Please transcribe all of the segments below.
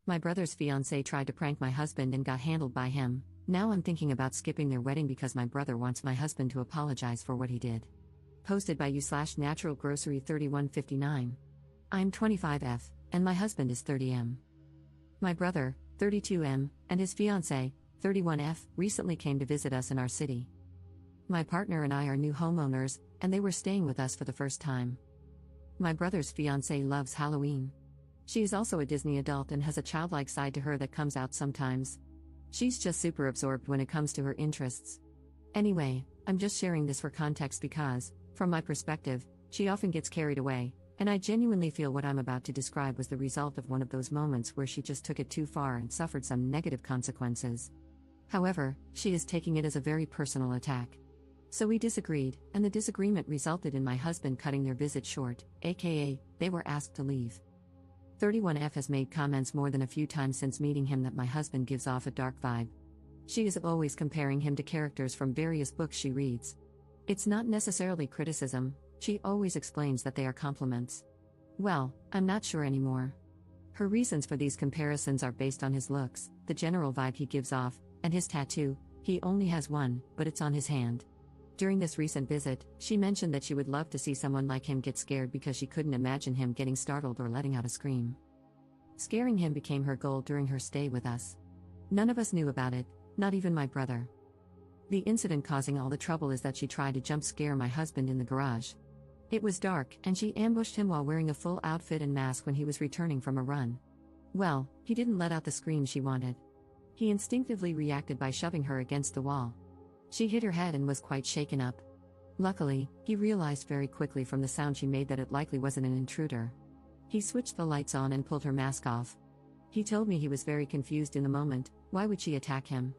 My brother's fiancée tried to prank my husband and got handled by him. Now I'm thinking about skipping their wedding because my brother wants my husband to apologize for what he did. Posted by you/Natural Grocery 3159. I'm 25F, and my husband is 30M. My brother, 32M, and his fiancée, 31F, recently came to visit us in our city. My partner and I are new homeowners, and they were staying with us for the first time. My brother's fiancée loves Halloween. She is also a Disney adult and has a childlike side to her that comes out sometimes. She's just super absorbed when it comes to her interests. Anyway, I'm just sharing this for context because, from my perspective, she often gets carried away, and I genuinely feel what I'm about to describe was the result of one of those moments where she just took it too far and suffered some negative consequences. However, she is taking it as a very personal attack. So we disagreed, and the disagreement resulted in my husband cutting their visit short, aka, they were asked to leave. 31F has made comments more than a few times since meeting him that my husband gives off a dark vibe. She is always comparing him to characters from various books she reads. It's not necessarily criticism, she always explains that they are compliments. Well, I'm not sure anymore. Her reasons for these comparisons are based on his looks, the general vibe he gives off, and his tattoo. He only has one, but it's on his hand. During this recent visit, she mentioned that she would love to see someone like him get scared because she couldn't imagine him getting startled or letting out a scream. Scaring him became her goal during her stay with us. None of us knew about it, not even my brother. The incident causing all the trouble is that she tried to jump scare my husband in the garage. It was dark, and she ambushed him while wearing a full outfit and mask when he was returning from a run. Well, he didn't let out the scream she wanted. He instinctively reacted by shoving her against the wall. She hit her head and was quite shaken up. Luckily, he realized very quickly from the sound she made that it likely wasn't an intruder. He switched the lights on and pulled her mask off. He told me he was very confused in the moment. Why would she attack him?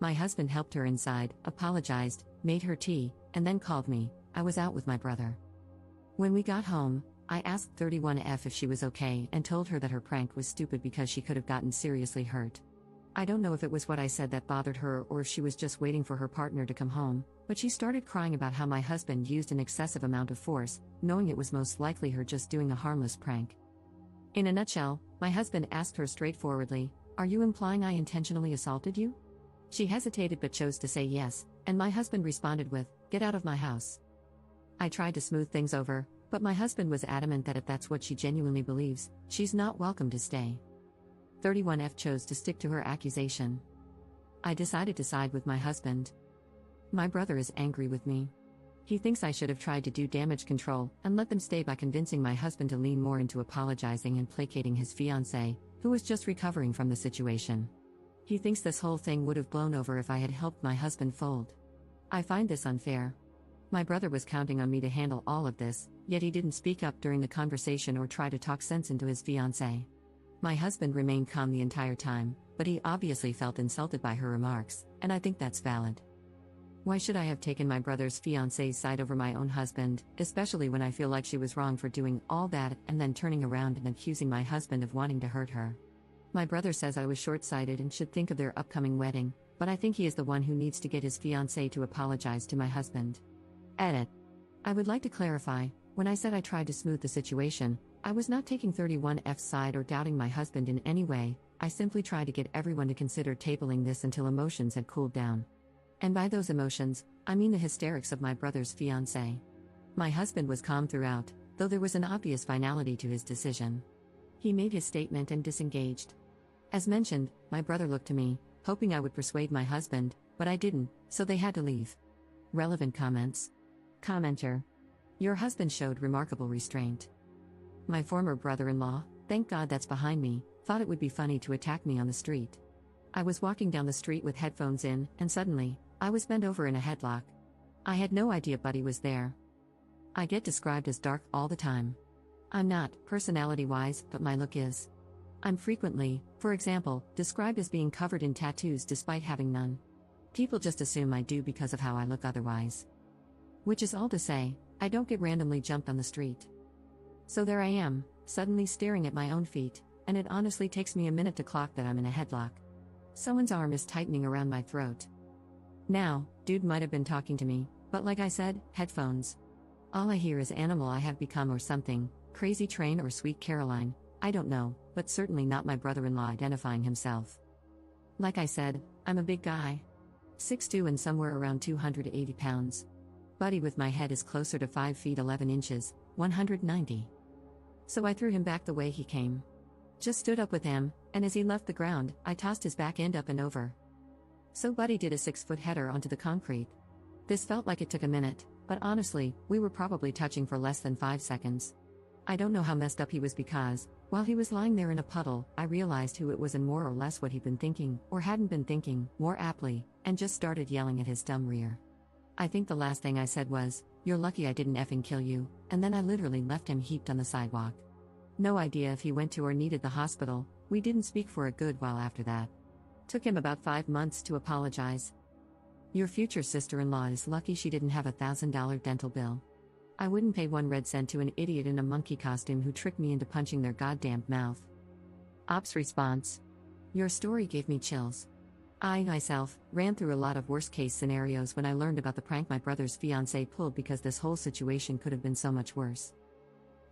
My husband helped her inside, apologized, made her tea, and then called me. I was out with my brother. When we got home, I asked 31F if she was okay and told her that her prank was stupid because she could have gotten seriously hurt. I don't know if it was what I said that bothered her or if she was just waiting for her partner to come home, but she started crying about how my husband used an excessive amount of force, knowing it was most likely her just doing a harmless prank. In a nutshell, my husband asked her straightforwardly, "Are you implying I intentionally assaulted you?" She hesitated but chose to say yes, and my husband responded with, "Get out of my house." I tried to smooth things over, but my husband was adamant that if that's what she genuinely believes, she's not welcome to stay. 31F chose to stick to her accusation. I decided to side with my husband. My brother is angry with me. He thinks I should have tried to do damage control and let them stay by convincing my husband to lean more into apologizing and placating his fiancée, who was just recovering from the situation. He thinks this whole thing would have blown over if I had helped my husband fold. I find this unfair. My brother was counting on me to handle all of this, yet he didn't speak up during the conversation or try to talk sense into his fiancée. My husband remained calm the entire time, but he obviously felt insulted by her remarks, and I think that's valid. Why should I have taken my brother's fiancée's side over my own husband, especially when I feel like she was wrong for doing all that and then turning around and accusing my husband of wanting to hurt her? My brother says I was short-sighted and should think of their upcoming wedding, but I think he is the one who needs to get his fiancée to apologize to my husband. Edit. I would like to clarify, when I said I tried to smooth the situation, I was not taking 31F's side or doubting my husband in any way. I simply tried to get everyone to consider tabling this until emotions had cooled down. And by those emotions, I mean the hysterics of my brother's fiancée. My husband was calm throughout, though there was an obvious finality to his decision. He made his statement and disengaged. As mentioned, my brother looked to me, hoping I would persuade my husband, but I didn't, so they had to leave. Relevant comments. Commenter. Your husband showed remarkable restraint. My former brother-in-law, thank God that's behind me, thought it would be funny to attack me on the street. I was walking down the street with headphones in, and suddenly, I was bent over in a headlock. I had no idea Buddy was there. I get described as dark all the time. I'm not, personality-wise, but my look is. I'm frequently, for example, described as being covered in tattoos despite having none. People just assume I do because of how I look otherwise. Which is all to say, I don't get randomly jumped on the street. So there I am, suddenly staring at my own feet, and it honestly takes me a minute to clock that I'm in a headlock. Someone's arm is tightening around my throat. Now, dude might have been talking to me, but like I said, headphones. All I hear is Animal I Have Become or something, Crazy Train or Sweet Caroline. I don't know, but certainly not my brother-in-law identifying himself. Like I said, I'm a big guy. 6'2" and somewhere around 280 pounds. Buddy with my head is closer to 5 feet 11 inches, 190. So I threw him back the way he came. Just stood up with him, and as he left the ground, I tossed his back end up and over. So Buddy did a 6-foot header onto the concrete. This felt like it took a minute, but honestly, we were probably touching for less than 5 seconds. I don't know how messed up he was because, while he was lying there in a puddle, I realized who it was and more or less what he'd been thinking, or hadn't been thinking, more aptly, and just started yelling at his dumb rear. I think the last thing I said was, "You're lucky I didn't effing kill you," and then I literally left him heaped on the sidewalk. No idea if he went to or needed the hospital. We didn't speak for a good while after that. Took him about 5 months to apologize. Your future sister-in-law is lucky she didn't have a $1,000 dental bill. I wouldn't pay 1 red cent to an idiot in a monkey costume who tricked me into punching their goddamn mouth. Ops response. Your story gave me chills. I, myself, ran through a lot of worst-case scenarios when I learned about the prank my brother's fiancée pulled because this whole situation could have been so much worse.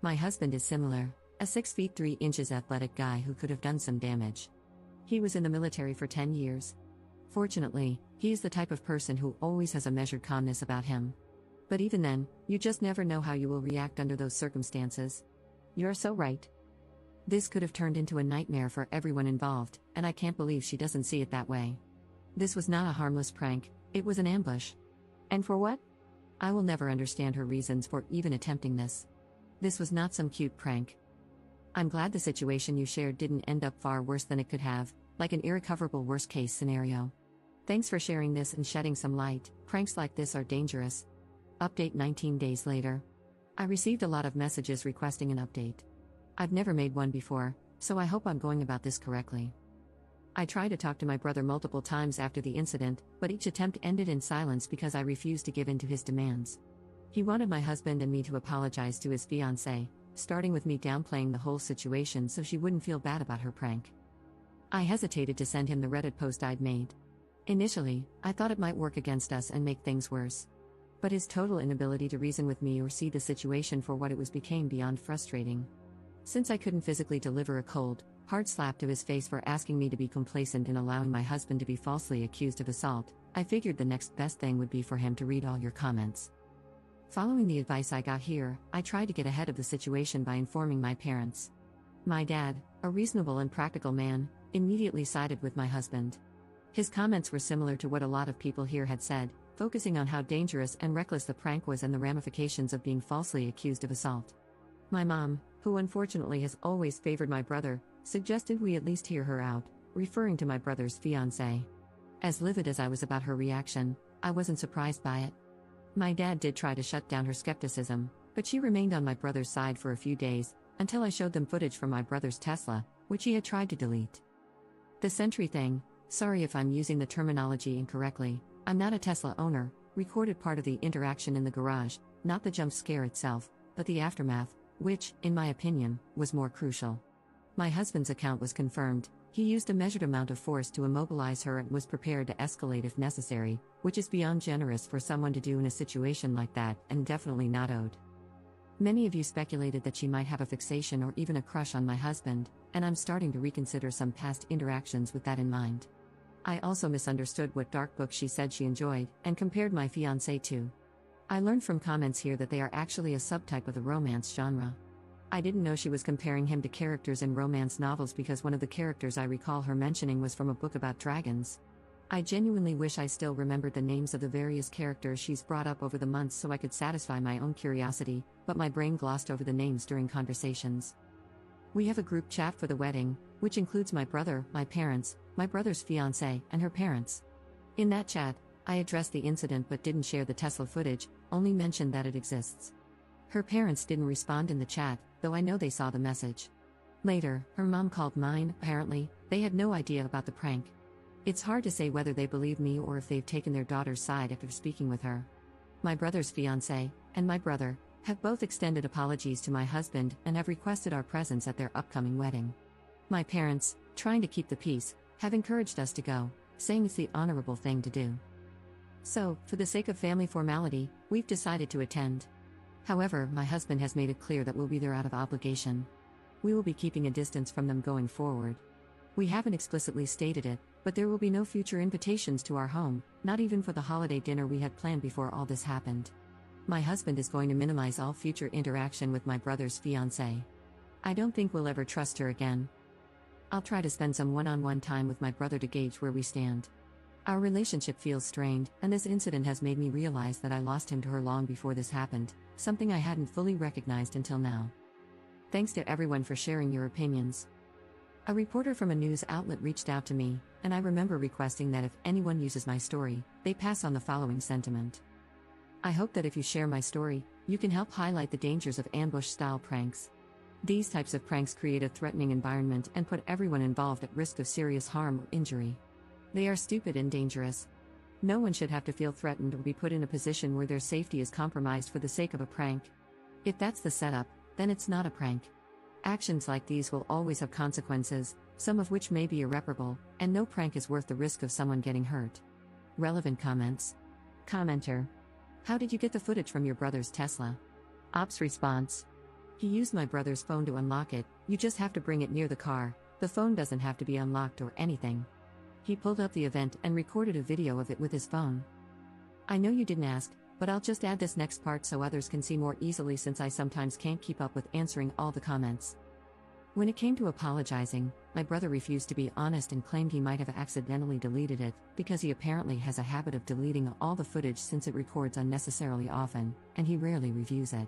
My husband is similar, a 6 feet 3 inches athletic guy who could have done some damage. He was in the military for 10 years. Fortunately, he is the type of person who always has a measured calmness about him. But even then, you just never know how you will react under those circumstances. You're so right. This could have turned into a nightmare for everyone involved, and I can't believe she doesn't see it that way. This was not a harmless prank, it was an ambush. And for what? I will never understand her reasons for even attempting this. This was not some cute prank. I'm glad the situation you shared didn't end up far worse than it could have, like an irrecoverable worst-case scenario. Thanks for sharing this and shedding some light. Pranks like this are dangerous. Update 19 days later. I received a lot of messages requesting an update. I've never made one before, so I hope I'm going about this correctly. I tried to talk to my brother multiple times after the incident, but each attempt ended in silence because I refused to give in to his demands. He wanted my husband and me to apologize to his fiancée, starting with me downplaying the whole situation so she wouldn't feel bad about her prank. I hesitated to send him the Reddit post I'd made. Initially, I thought it might work against us and make things worse. But his total inability to reason with me or see the situation for what it was became beyond frustrating. Since I couldn't physically deliver a cold, hard slap to his face for asking me to be complacent in allowing my husband to be falsely accused of assault, I figured the next best thing would be for him to read all your comments. Following the advice I got here, I tried to get ahead of the situation by informing my parents. My dad, a reasonable and practical man, immediately sided with my husband. His comments were similar to what a lot of people here had said, focusing on how dangerous and reckless the prank was and the ramifications of being falsely accused of assault. My mom, who unfortunately has always favored my brother, suggested we at least hear her out, referring to my brother's fiancée. As livid as I was about her reaction, I wasn't surprised by it. My dad did try to shut down her skepticism, but she remained on my brother's side for a few days, until I showed them footage from my brother's Tesla, which he had tried to delete. The Sentry thing, sorry if I'm using the terminology incorrectly, I'm not a Tesla owner, recorded part of the interaction in the garage, not the jump scare itself, but the aftermath, which, in my opinion, was more crucial. My husband's account was confirmed. He used a measured amount of force to immobilize her and was prepared to escalate if necessary, which is beyond generous for someone to do in a situation like that and definitely not owed. Many of you speculated that she might have a fixation or even a crush on my husband, and I'm starting to reconsider some past interactions with that in mind. I also misunderstood what dark book she said she enjoyed, and compared my fiancé to. I learned from comments here that they are actually a subtype of the romance genre. I didn't know she was comparing him to characters in romance novels because one of the characters I recall her mentioning was from a book about dragons. I genuinely wish I still remembered the names of the various characters she's brought up over the months so I could satisfy my own curiosity, but my brain glossed over the names during conversations. We have a group chat for the wedding, which includes my brother, my parents, my brother's fiancée, and her parents. In that chat, I addressed the incident but didn't share the Tesla footage, only mentioned that it exists. Her parents didn't respond in the chat, though I know they saw the message. Later, her mom called mine. Apparently, they had no idea about the prank. It's hard to say whether they believe me or if they've taken their daughter's side after speaking with her. My brother's fiancée, and my brother, have both extended apologies to my husband and have requested our presence at their upcoming wedding. My parents, trying to keep the peace, have encouraged us to go, saying it's the honorable thing to do. So, for the sake of family formality, we've decided to attend. However, my husband has made it clear that we'll be there out of obligation. We will be keeping a distance from them going forward. We haven't explicitly stated it, but there will be no future invitations to our home, not even for the holiday dinner we had planned before all this happened. My husband is going to minimize all future interaction with my brother's fiancée. I don't think we'll ever trust her again. I'll try to spend some one-on-one time with my brother to gauge where we stand. Our relationship feels strained, and this incident has made me realize that I lost him to her long before this happened, something I hadn't fully recognized until now. Thanks to everyone for sharing your opinions. A reporter from a news outlet reached out to me, and I remember requesting that if anyone uses my story, they pass on the following sentiment. I hope that if you share my story, you can help highlight the dangers of ambush-style pranks. These types of pranks create a threatening environment and put everyone involved at risk of serious harm or injury. They are stupid and dangerous. No one should have to feel threatened or be put in a position where their safety is compromised for the sake of a prank. If that's the setup, then it's not a prank. Actions like these will always have consequences, some of which may be irreparable, and no prank is worth the risk of someone getting hurt. Relevant comments. Commenter. How did you get the footage from your brother's Tesla? Ops response. He used my brother's phone to unlock it, you just have to bring it near the car, the phone doesn't have to be unlocked or anything. He pulled up the event and recorded a video of it with his phone. I know you didn't ask, but I'll just add this next part so others can see more easily since I sometimes can't keep up with answering all the comments. When it came to apologizing, my brother refused to be honest and claimed he might have accidentally deleted it, because he apparently has a habit of deleting all the footage since it records unnecessarily often, and he rarely reviews it.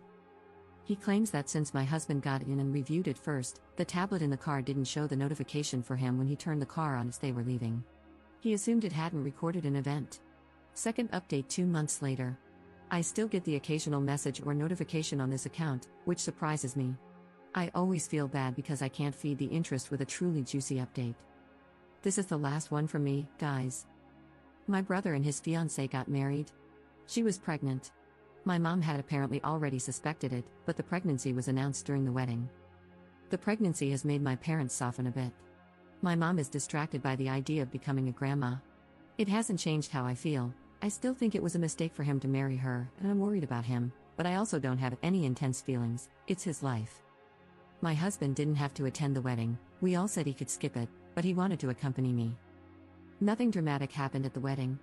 He claims that since my husband got in and reviewed it first, the tablet in the car didn't show the notification for him when he turned the car on as they were leaving. He assumed it hadn't recorded an event. Second update 2 months later. I still get the occasional message or notification on this account, which surprises me. I always feel bad because I can't feed the interest with a truly juicy update. This is the last one from me, guys. My brother and his fiancée got married. She was pregnant. My mom had apparently already suspected it, but the pregnancy was announced during the wedding. The pregnancy has made my parents soften a bit. My mom is distracted by the idea of becoming a grandma. It hasn't changed how I feel. I still think it was a mistake for him to marry her, and I'm worried about him, but I also don't have any intense feelings, it's his life. My husband didn't have to attend the wedding, we all said he could skip it, but he wanted to accompany me. Nothing dramatic happened at the wedding.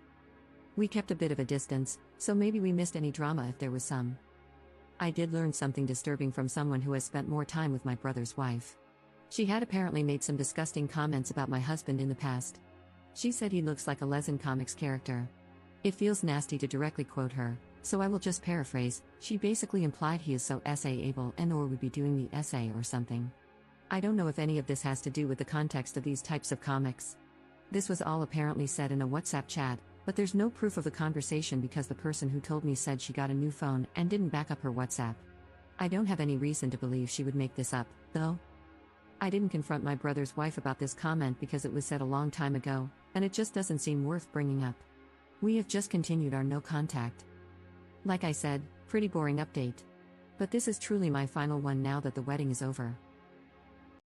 We kept a bit of a distance, so maybe we missed any drama if there was some. I did learn something disturbing from someone who has spent more time with my brother's wife. She had apparently made some disgusting comments about my husband in the past. She said he looks like a Lesson Comics character. It feels nasty to directly quote her, so I will just paraphrase. She basically implied he is so essay-able and/or would be doing the essay or something. I don't know if any of this has to do with the context of these types of comics. This was all apparently said in a WhatsApp chat, but there's no proof of the conversation because the person who told me said she got a new phone and didn't back up her WhatsApp. I don't have any reason to believe she would make this up, though. I didn't confront my brother's wife about this comment because it was said a long time ago, and it just doesn't seem worth bringing up. We have just continued our no contact. Like I said, pretty boring update. But this is truly my final one now that the wedding is over.